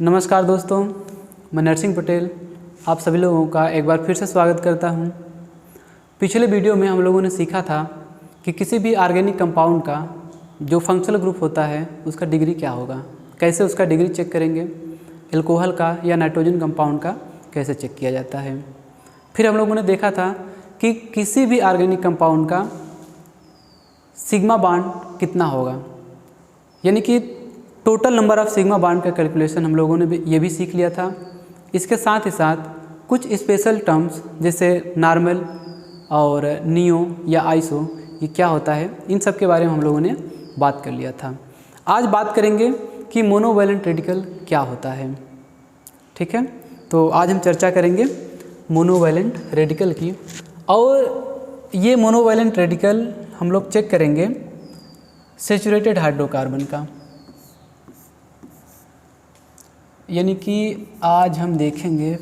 नमस्कार दोस्तों, मैं नरसिंह पटेल आप सभी लोगों का एक बार फिर से स्वागत करता हूं। पिछले वीडियो में हम लोगों ने सीखा था कि किसी भी ऑर्गेनिक कंपाउंड का जो फंक्शनल ग्रुप होता है उसका डिग्री क्या होगा, कैसे उसका डिग्री चेक करेंगे, एल्कोहल का या नाइट्रोजन कंपाउंड का कैसे चेक किया जाता है। फिर हम लोगों ने देखा था कि किसी भी ऑर्गेनिक कंपाउंड का सिग्मा बॉन्ड कितना होगा, यानी कि total number of sigma bond का कैलकुलेशन हम लोगों ने ये भी सीख लिया था। इसके साथ ही साथ कुछ स्पेशल टर्म्स जैसे नॉर्मल और नियो या आइसो ये क्या होता है, इन सब के बारे में हम लोगों ने बात कर लिया था। आज बात करेंगे कि मोनोवैलेंट रेडिकल क्या होता है। ठीक है, तो आज हम चर्चा करेंगे मोनोवैलेंट रेडिकल की, और ये मोनोवैलेंट रेडिकल हम लोग चेक करेंगे सैचुरेटेड हाइड्रोकार्बन का। यानी कि आज हम देखेंगे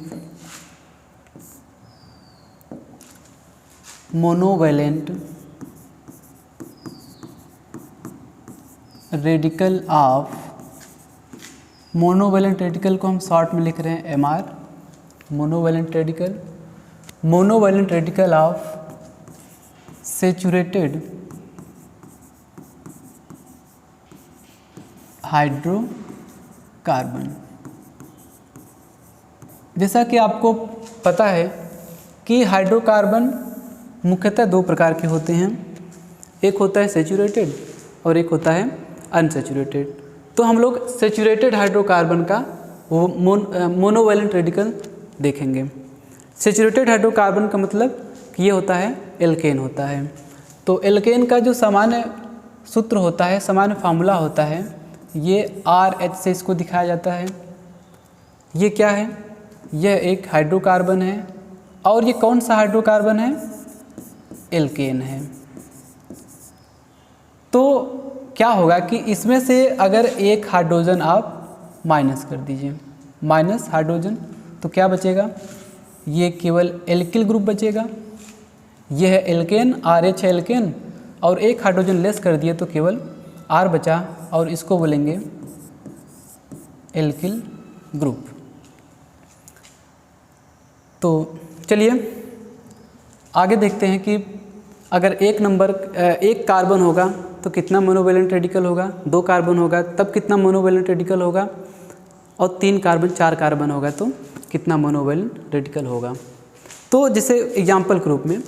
monovalent radical of, monovalent radical को हम शॉर्ट में लिख रहे हैं MR, monovalent radical of saturated hydrocarbon. जैसा कि आपको पता है कि हाइड्रोकार्बन मुख्यतः दो प्रकार के होते हैं, एक होता है सैचुरेटेड और एक होता है अनसैचुरेटेड। तो हम लोग सैचुरेटेड हाइड्रोकार्बन का वो मोनोवैलेंट रेडिकल देखेंगे। सैचुरेटेड हाइड्रोकार्बन का मतलब कि ये होता है एल्केन होता है। तो एल्केन का जो सामान्य सूत्र होता है, सामान्य फार्मूला होता है, ये RH से इसको दिखाया जाता है। ये क्या है? यह एक हाइड्रोकार्बन है, और ये कौन सा हाइड्रोकार्बन है? एल्केन है। तो क्या होगा कि इसमें से अगर एक हाइड्रोजन आप माइनस कर दीजिए, माइनस हाइड्रोजन, तो क्या बचेगा? ये केवल एल्किल ग्रुप बचेगा। यह है एल्केन, RH है एल्केन, और एक हाइड्रोजन लेस कर दिए तो केवल R बचा, और इसको बोलेंगे एल्किल ग्रुप। तो चलिए आगे देखते हैं कि अगर एक कार्बन होगा तो कितना मोनोवैलेंट रेडिकल होगा, 2 कार्बन होगा तब कितना मोनोवैलेंट रेडिकल होगा, और 3 कार्बन 4 कार्बन होगा तो कितना मोनोवैलेंट रेडिकल होगा। तो जैसे एग्जाम्पल के रूप में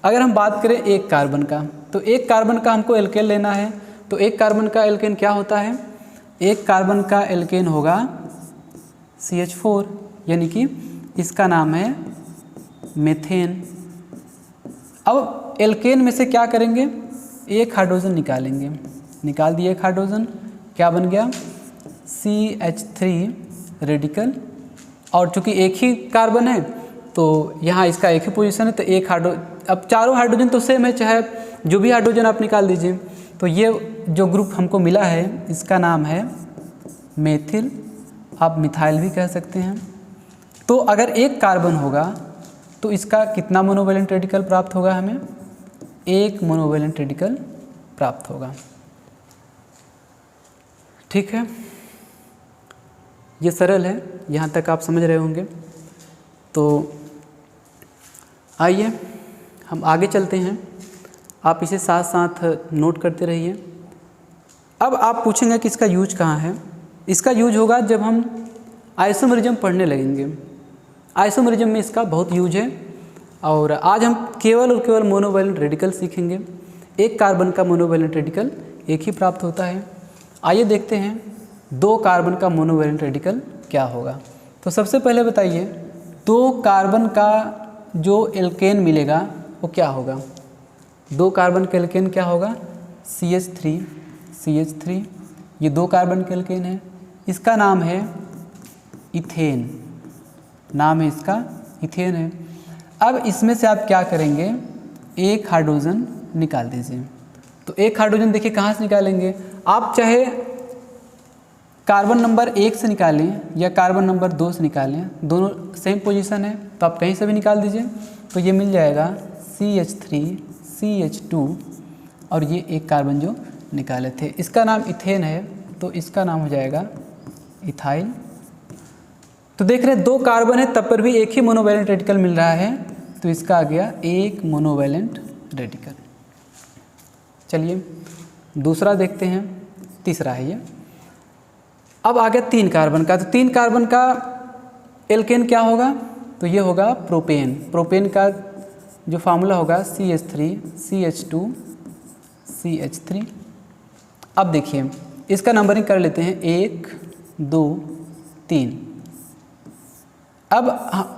अगर हम बात करें एक कार्बन का, तो एक कार्बन का हमको एल्केन लेना है। तो एक कार्बन का एल्केन क्या होता है? एक कार्बन का एल्केन होगा CH4, यानी कि इसका नाम है मेथेन। अब एल्केन में से क्या करेंगे? एक हाइड्रोजन निकालेंगे, निकाल दिए एक हाइड्रोजन, क्या बन गया? CH3 radical. और चूंकि एक ही कार्बन है तो यहाँ इसका एक ही पोजीशन है, तो एक अब चारों हाइड्रोजन तो सेम है, चाहे जो भी हाइड्रोजन आप निकाल दीजिए। तो ये जो ग्रुप हमको मिला है इसका नाम है मेथिल, आप मिथाइल भी कह सकते हैं। तो अगर एक कार्बन होगा तो इसका कितना मोनोवैलेंट रेडिकल प्राप्त होगा? हमें एक मोनोवैलेंट रेडिकल प्राप्त होगा। ठीक है, ये सरल है, यहाँ तक आप समझ रहे होंगे। तो आइए हम आगे चलते हैं, आप इसे साथ साथ नोट करते रहिए। अब आप पूछेंगे कि इसका यूज कहाँ है? इसका यूज होगा जब हम आइसोमेरिज्म पढ़ने लगेंगे। आइसोमेरिज्म में इसका बहुत यूज है, और आज हम केवल और केवल मोनोवैलेंट रेडिकल सीखेंगे। एक कार्बन का मोनोवैलेंट रेडिकल एक ही प्राप्त होता है। आइए देखते हैं 2 कार्बन का मोनोवैलेंट रेडिकल क्या होगा। तो सबसे पहले बताइए 2 कार्बन का जो एल्केन मिलेगा वो क्या होगा? 2 कार्बन का एल्केन क्या होगा? CH3। ये 2 कार्बन का एल्केन है, इसका नाम है इथेन, नाम है इसका इथेन है। अब इसमें से आप क्या करेंगे? एक हाइड्रोजन निकाल दीजिए। तो एक हाइड्रोजन देखिए कहाँ से निकालेंगे? आप चाहे कार्बन नंबर 1 से निकालें या कार्बन नंबर 2 से निकालें, दोनों सेम पोजीशन है, तो आप कहीं से भी निकाल दीजिए। तो ये मिल जाएगा CH3 CH2, और ये एक कार्बन जो निकाले थे इसका नाम इथेन है, तो इसका नाम हो जाएगा इथाइल तो देख रहे हैं 2 कार्बन है तब पर भी एक ही मोनोवैलेंट रेडिकल मिल रहा है, तो इसका आ गया एक मोनोवैलेंट रेडिकल। चलिए दूसरा देखते हैं, तीसरा है ये। अब आ गया 3 कार्बन का, तो 3 कार्बन का एल्केन क्या होगा, तो ये होगा प्रोपेन। प्रोपेन का जो फार्मूला होगा CH3 CH2 CH3। अब देखिए इसका नंबरिंग कर लेते हैं 1 2 3। अब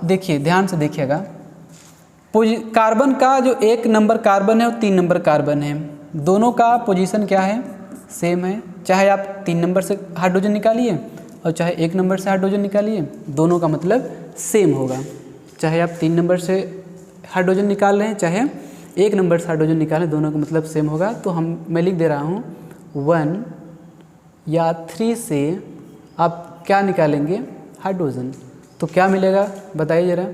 देखिए ध्यान से देखिएगा, कार्बन का जो 1 नंबर कार्बन है और 3 नंबर कार्बन है, दोनों का पोजीशन क्या है, सेम है। चाहे आप 3 नंबर से हाइड्रोजन निकालिए और चाहे 1 नंबर से हाइड्रोजन निकालिए, दोनों का मतलब सेम होगा। चाहे आप 3 नंबर से हाइड्रोजन निकाल रहे हैं, चाहे 1 नंबर से हाइड्रोजन निकालें, दोनों का मतलब सेम होगा। तो मैं लिख दे रहा हूँ 1 या 3 से आप क्या निकालेंगे, हाइड्रोजन, तो क्या मिलेगा बताइए ज़रा,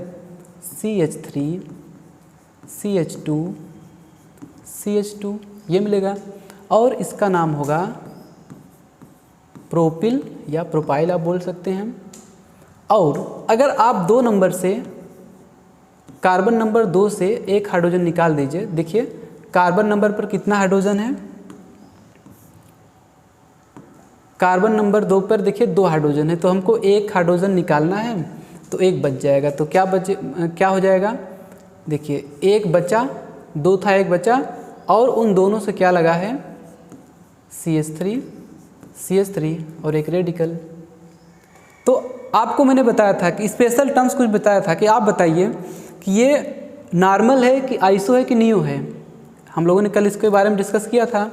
CH3 CH2 CH2 ये मिलेगा, और इसका नाम होगा प्रोपिल या प्रोपाइल आप बोल सकते हैं। और अगर आप 2 नंबर से, कार्बन नंबर 2 से एक हाइड्रोजन निकाल दीजिए, देखिए कार्बन नंबर पर कितना हाइड्रोजन है, कार्बन नंबर 2 पर देखिए 2 हाइड्रोजन है, तो हमको 1 हाइड्रोजन निकालना है, तो 1 बच जाएगा। तो क्या हो जाएगा, देखिए 1 बचा, 2 था 1 बचा, और उन दोनों से क्या लगा है, CH3 और एक रेडिकल। तो आपको मैंने बताया था कि स्पेशल टर्म्स कुछ बताया था कि आप बताइए कि ये नॉर्मल है कि आइसो है कि नियो है। हम लोगों ने कल इसके बारे में डिस्कस किया था।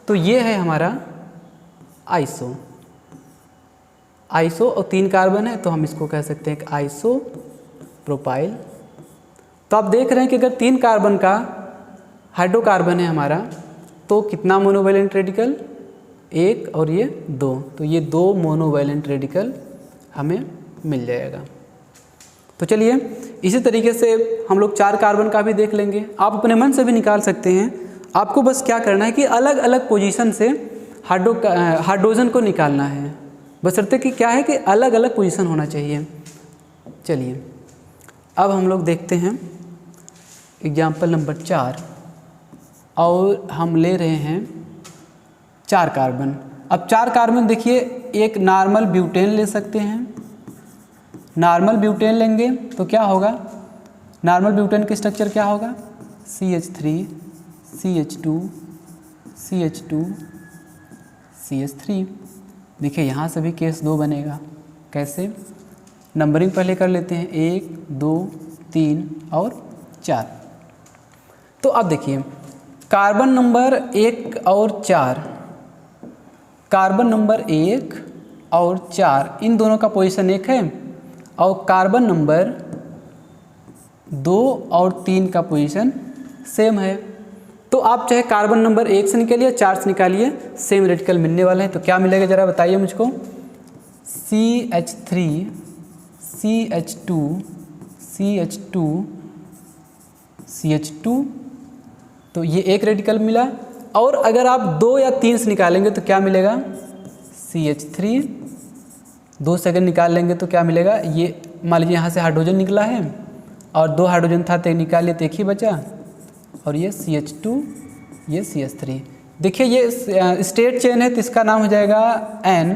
तो ये है हमारा आइसो, आइसो और 3 कार्बन है, तो हम इसको कह सकते हैं कि आइसो प्रोपाइल। तो आप देख रहे हैं कि अगर 3 कार्बन का हाइड्रोकार्बन है हमारा, तो कितना मोनोवैलेंट रेडिकल, 1 और ये 2, तो ये 2 मोनोवैलेंट रेडिकल हमें मिल जाएगा। तो चलिए इसी तरीके से हम लोग 4 कार्बन का भी देख लेंगे। आप अपने मन से भी निकाल सकते हैं। आपको बस क्या करना है कि अलग अलग पोजीशन से हाइड्रोजन को निकालना है, बशर्ते कि क्या है कि अलग अलग पोजीशन होना चाहिए। चलिए अब हम लोग देखते हैं एग्जाम्पल नंबर 4, और हम ले रहे हैं 4 कार्बन। अब 4 कार्बन देखिए, एक नॉर्मल ब्यूटेन ले सकते हैं। नॉर्मल ब्यूटेन लेंगे तो क्या होगा, नॉर्मल ब्यूटेन का स्ट्रक्चर क्या होगा, CH3 CH2 CH2 CH3। देखिए यहाँ से भी केस 2 बनेगा। कैसे, नंबरिंग पहले कर लेते हैं, 1 2 3 और 4। तो अब देखिए कार्बन नंबर 1 और 4, कार्बन नंबर 1 और 4 इन दोनों का पोजीशन 1 है, और कार्बन नंबर 2 और 3 का पोजीशन सेम है। तो आप चाहे कार्बन नंबर 1 से निकालिए, 4 से निकालिए, सेम रेडिकल मिलने वाले हैं। तो क्या मिलेगा ज़रा बताइए मुझको, CH3 CH2 CH2 CH2, तो ये एक रेडिकल मिला। और अगर आप 2 या 3 से निकालेंगे तो क्या मिलेगा, CH3, 2 से अगर निकाल लेंगे तो क्या मिलेगा, ये मान लीजिए यहाँ से हाइड्रोजन निकला है और 2 हाइड्रोजन था तो निकाल लिए तो 1 ही बचा, और ये CH2 ये CH3। देखिए ये स्टेट चेन है तो इसका नाम हो जाएगा N,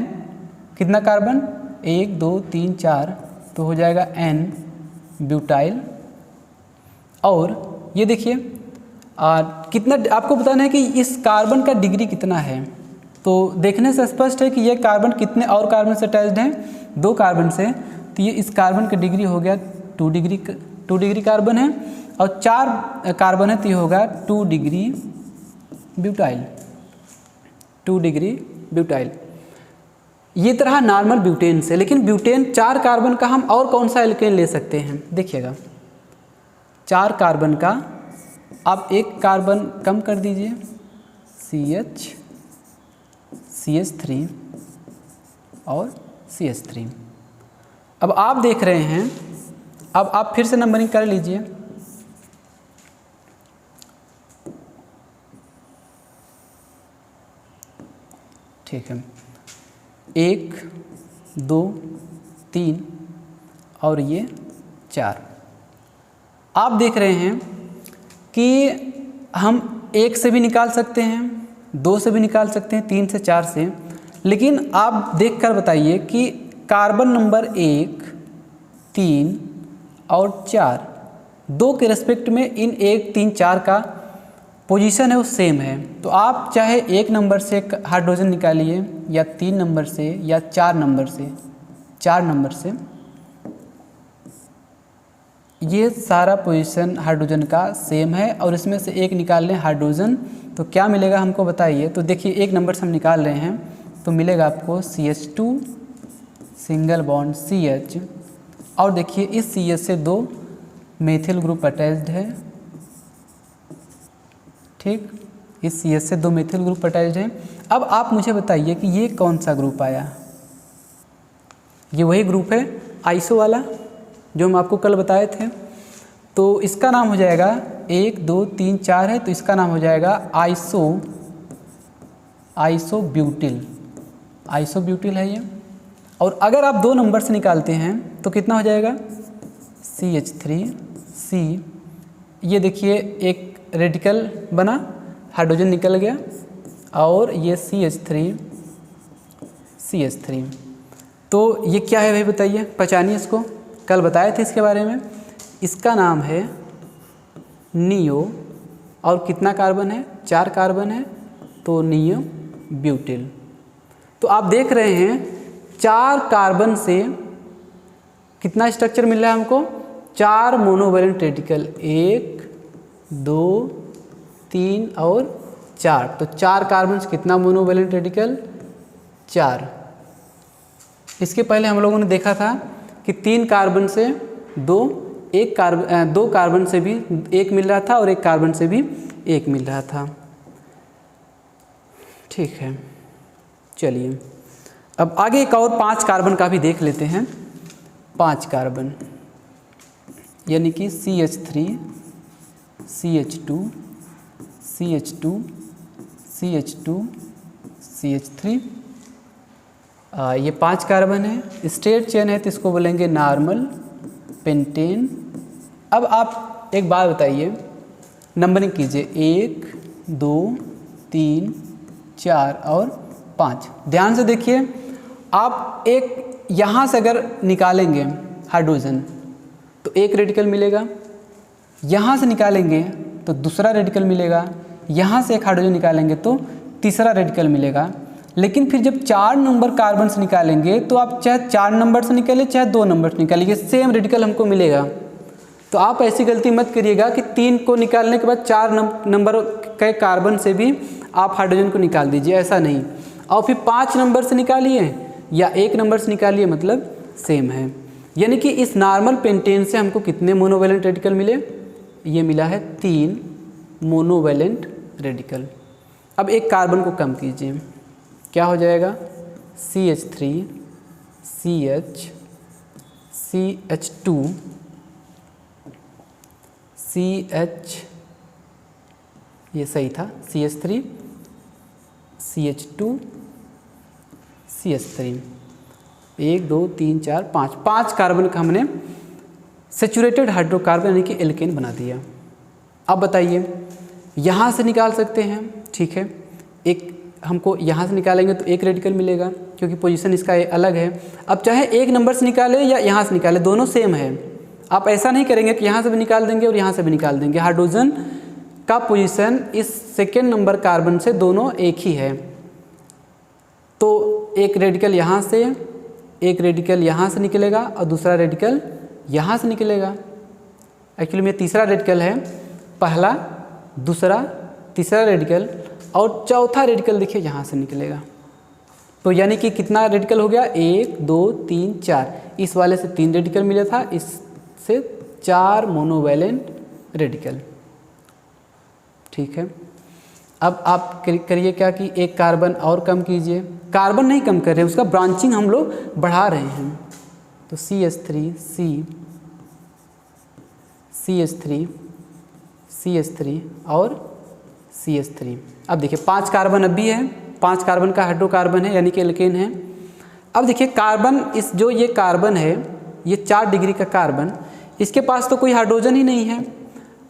कितना कार्बन, 1 2 3 4, तो हो जाएगा N ब्यूटाइल। और ये देखिए कितना आपको बताना है कि इस कार्बन का डिग्री कितना है। तो देखने से स्पष्ट है कि ये कार्बन कितने और कार्बन से अटैच्ड है, 2 कार्बन से, तो ये इस कार्बन का डिग्री हो गया 2 डिग्री कार्बन है, और 4 कार्बन है तो ये होगा 2 डिग्री ब्यूटाइल, 2 डिग्री ब्यूटाइल। ये तरह नॉर्मल ब्यूटेन से, लेकिन ब्यूटेन 4 कार्बन का हम और कौन सा एल्केन ले सकते हैं, देखिएगा 4 कार्बन का आप 1 कार्बन कम कर दीजिए, CH3 और CH3। अब आप देख रहे हैं, अब आप फिर से नंबरिंग कर लीजिए, ठीक है, 1 2 3 और ये 4। आप देख रहे हैं कि हम 1 से भी निकाल सकते हैं, 2 से भी निकाल सकते हैं, 3 से 4 से, लेकिन आप देखकर बताइए कि कार्बन नंबर 1, 3 और 4 2 के रेस्पेक्ट में इन 1, 3, 4 का पोजीशन है वो सेम है। तो आप चाहे 1 नंबर से हाइड्रोजन निकालिए या 3 नंबर से या 4 नंबर से, ये सारा पोजीशन हाइड्रोजन का सेम है और इसमें से एक निकाल लें हाइड्रोजन तो क्या मिलेगा हमको बताइए। तो देखिए 1 नंबर से हम निकाल रहे हैं तो मिलेगा आपको CH2 सिंगल बॉन्ड CH, और देखिए इस CH से 2 मेथिल ग्रुप अटैच्ड है, ठीक, इस CH से 2 मेथिल ग्रुप अटैच्ड है। अब आप मुझे बताइए कि ये कौन सा ग्रुप आया। ये वही ग्रुप है आइसो वाला जो हम आपको कल बताए थे। तो इसका नाम हो जाएगा 1, 2, 3, 4 है तो इसका नाम हो जाएगा आइसोब्यूटिल है ये। और अगर आप 2 नंबर से निकालते हैं तो कितना हो जाएगा CH3C। ये देखिए एक रेडिकल बना, हाइड्रोजन निकल गया और ये CH3 तो ये क्या है भाई बताइए, पहचानिए इसको, कल बताए थे इसके बारे में। इसका नाम है नियो और कितना कार्बन है, 4 कार्बन है तो नियो ब्यूटिल। तो आप देख रहे हैं 4 कार्बन से कितना स्ट्रक्चर मिल रहा है हमको, 4 मोनोवैलेंट रेडिकल, 1, 2, 3 और 4। तो 4 कार्बन से कितना मोनोवैलेंट रेडिकल, 4। इसके पहले हम लोगों ने देखा था कि 3 कार्बन से 2 कार्बन से भी 1 मिल रहा था और 1 कार्बन से भी 1 मिल रहा था, ठीक है। चलिए अब आगे एक और 5 कार्बन का भी देख लेते हैं। 5 कार्बन यानी कि CH3, CH2, CH2, CH2, CH3, ये 5 कार्बन है, स्ट्रेट चेन है तो इसको बोलेंगे नॉर्मल पेंटेन। अब आप एक बात बताइए, नंबरिंग कीजिए 1, 2, 3, 4 और 5। ध्यान से देखिए, आप एक यहाँ से अगर निकालेंगे हाइड्रोजन तो 1 रेडिकल मिलेगा, यहाँ से निकालेंगे तो दूसरा रेडिकल मिलेगा, यहाँ से एक हाइड्रोजन निकालेंगे तो तीसरा रेडिकल मिलेगा। लेकिन फिर जब 4 नंबर कार्बन से निकालेंगे तो आप चाहे 4 नंबर से निकालिए चाहे 2 नंबर से निकालिए, सेम रेडिकल हमको मिलेगा। तो आप ऐसी गलती मत करिएगा कि 3 को निकालने के बाद 4 नंबर के कार्बन से भी आप हाइड्रोजन को निकाल दीजिए, ऐसा नहीं। और फिर 5 नंबर से निकालिए या 1 नंबर से निकालिए, मतलब सेम है। यानी कि इस नॉर्मल पेंटेन से हमको कितने मोनोवैलेंट रेडिकल मिले, ये मिला है 3 मोनोवैलेंट रेडिकल। अब एक कार्बन को कम कीजिए, क्या हो जाएगा CH3, CH, CH2, CH, ये सही था, CH3, CH2, CH3, 1, 2, 3, 4, 5 कार्बन का हमने सेचुरेटेड हाइड्रोकार्बन यानी कि एल्केन बना दिया। अब बताइए, यहाँ से निकाल सकते हैं, ठीक है, एक हमको यहाँ से निकालेंगे तो 1 रेडिकल मिलेगा क्योंकि पोजीशन इसका अलग है। अब चाहे 1 नंबर से निकाले या यहाँ से निकाले, दोनों सेम है। आप ऐसा नहीं करेंगे कि यहाँ से भी निकाल देंगे और यहाँ से भी निकाल देंगे। हाइड्रोजन का पोजीशन इस सेकेंड नंबर कार्बन से दोनों एक ही है। तो 1 रेडिकल यहाँ से, 1 रेडिकल यहाँ से निकलेगा और दूसरा रेडिकल यहाँ से निकलेगा। एक्चुअली में तीसरा रेडिकल है, पहला, दूसरा, तीसरा रेडिकल और चौथा रेडिकल देखिए यहाँ से निकलेगा। तो यानी कि कितना रेडिकल हो गया, 1, 2, 3, 4। इस वाले से 3 रेडिकल मिला था, इससे 4 मोनोवैलेंट रेडिकल, ठीक है। अब आप करिए क्या कि 1 कार्बन और कम कीजिए, कार्बन नहीं कम कर रहे, उसका ब्रांचिंग हम लोग बढ़ा रहे हैं। तो CH3, CH3 और CH3। अब देखिए 5 कार्बन अब भी है, 5 कार्बन का हाइड्रोकार्बन है यानी कि एल्केन है। अब देखिए कार्बन, इस जो ये कार्बन है ये 4 डिग्री का कार्बन, इसके पास तो कोई हाइड्रोजन ही नहीं है।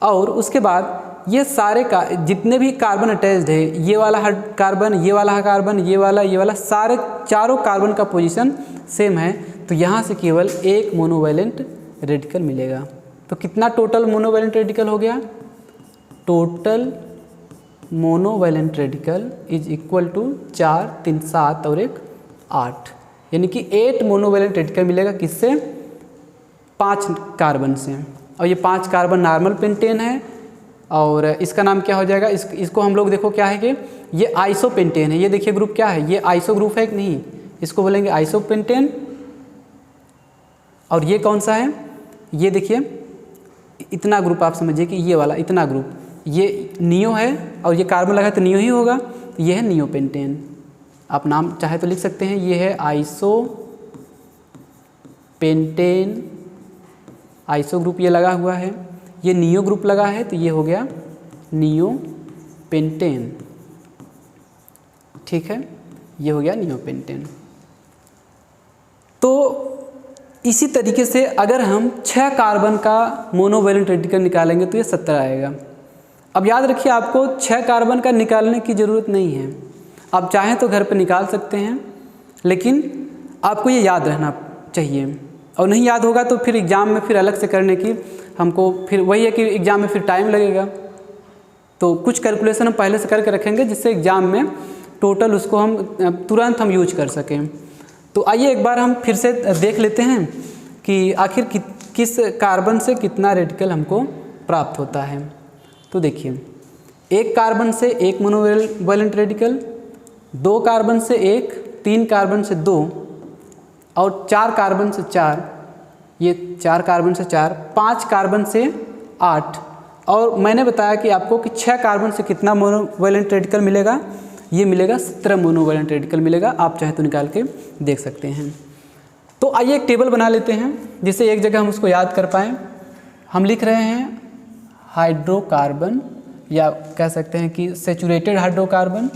और उसके बाद ये सारे का जितने भी कार्बन अटैच्ड है, ये वाला कार्बन, ये वाला कार्बन, ये वाला, सारे चारों कार्बन का पोजीशन सेम है। तो यहाँ से केवल एक मोनोवैलेंट रेडिकल मिलेगा। तो कितना टोटल मोनोवैलेंट रेडिकल हो गया? Total monovalent radical is equal to 4, 3, 7 और 1, 8, यानी कि 8 मोनोवैलेंट रेडिकल मिलेगा। किससे? 5 कार्बन से। और ये 5 कार्बन नॉर्मल पेंटेन है और इसका नाम क्या हो जाएगा? इसको हम लोग देखो क्या है कि ये आइसोपेंटेन है। ये देखिए ग्रुप क्या है, ये आइसो ग्रुप है कि नहीं, इसको बोलेंगे आइसोपेंटेन। और ये कौन सा है? ये देखिए इतना ग्रुप, आप समझिए कि ये वाला इतना ग्रुप, ये नियो है और ये कार्बन लगा है तो नियो ही होगा, तो ये है नियोपेंटेन। आप नाम चाहे तो लिख सकते हैं। ये है आइसोपेंटेन, आइसो ग्रुप ये लगा हुआ है। ये नियो ग्रुप लगा है तो ये हो गया नियोपेंटेन। ठीक है, ये हो गया नियोपेंटेन। तो इसी तरीके से अगर हम 6 कार्बन का मोनोवैलेंट रेडिकल निकालेंगे तो ये 17 आएगा। अब याद रखिए, आपको 6 कार्बन का निकालने की ज़रूरत नहीं है। आप चाहें तो घर पर निकाल सकते हैं, लेकिन आपको ये याद रहना चाहिए। और नहीं याद होगा तो फिर एग्ज़ाम में फिर अलग से करने की हमको फिर वही है कि एग्ज़ाम में फिर टाइम लगेगा। तो कुछ कैलकुलेशन हम पहले से करके रखेंगे जिससे एग्ज़ाम में टोटल उसको हम तुरंत हम यूज कर सकें। तो आइए एक बार हम फिर से देख लेते हैं कि आखिर किस कार्बन से कितना रेडिकल हमको प्राप्त होता है। तो देखिए, 1 कार्बन से 1 मोनोवैलेंट रेडिकल, 2 कार्बन से 1, 3 कार्बन से 2 और 4 कार्बन से 4, ये 4 कार्बन से 4, 5 कार्बन से 8। और मैंने बताया कि आपको कि 6 कार्बन से कितना मोनोवैलेंट रेडिकल मिलेगा? ये मिलेगा 17 मोनोवैलेंट रेडिकल मिलेगा। आप चाहे तो निकाल के देख सकते हैं। तो आइए एक टेबल बना लेते हैं जिससे एक जगह हम उसको याद कर पाएँ। हम लिख रहे हैं हाइड्रोकार्बन, या कह सकते हैं कि सैचुरेटेड हाइड्रोकार्बन,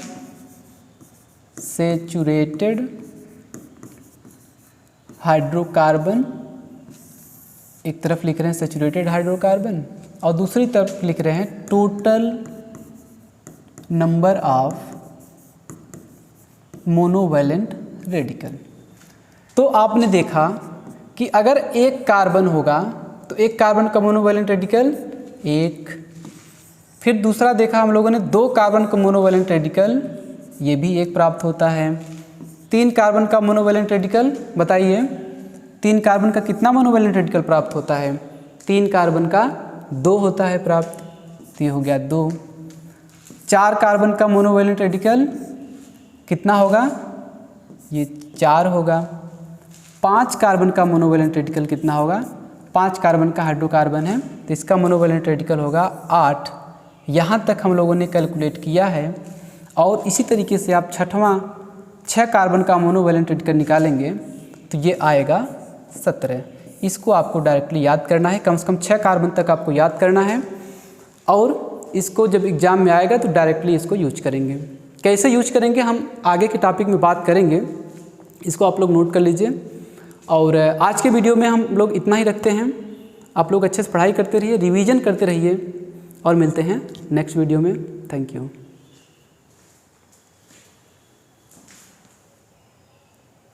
सैचुरेटेड हाइड्रोकार्बन। एक तरफ लिख रहे हैं सैचुरेटेड हाइड्रोकार्बन और दूसरी तरफ लिख रहे हैं total number of monovalent radical. तो आपने देखा कि अगर 1 कार्बन होगा तो 1 कार्बन का मोनोवैलेंट रेडिकल 1। फिर दूसरा देखा हम लोगों ने 2 कार्बन का मोनोवैलेंट रेडिकल, ये भी 1 प्राप्त होता है। 3 कार्बन का मोनोवैलेंट रेडिकल, बताइए 3 कार्बन का कितना मोनोवैलेंट रेडिकल प्राप्त होता है? 3 कार्बन का 2 होता है प्राप्त, तो ये हो गया 2। 4 कार्बन का मोनोवैलेंट रेडिकल कितना होगा? ये 4 होगा। 5 कार्बन का मोनोवैलेंट रेडिकल कितना होगा? 5 कार्बन का हाइड्रोकार्बन है तो इसका मोनोवैलेंट रेडिकल होगा 8। यहाँ तक हम लोगों ने कैलकुलेट किया है। और इसी तरीके से आप 6 कार्बन का मोनोवैलेंट रेडिकल निकालेंगे तो ये आएगा 17। इसको आपको डायरेक्टली याद करना है, कम से कम 6 कार्बन तक आपको याद करना है। और इसको जब एग्ज़ाम में आएगा तो डायरेक्टली इसको यूज करेंगे। कैसे यूज करेंगे हम आगे के टॉपिक में बात करेंगे, इसको आप लोग नोट कर लीजिए। और आज के वीडियो में हम लोग इतना ही रखते हैं। आप लोग अच्छे से पढ़ाई करते रहिए, रिवीजन करते रहिए और मिलते हैं नेक्स्ट वीडियो में। Thank you.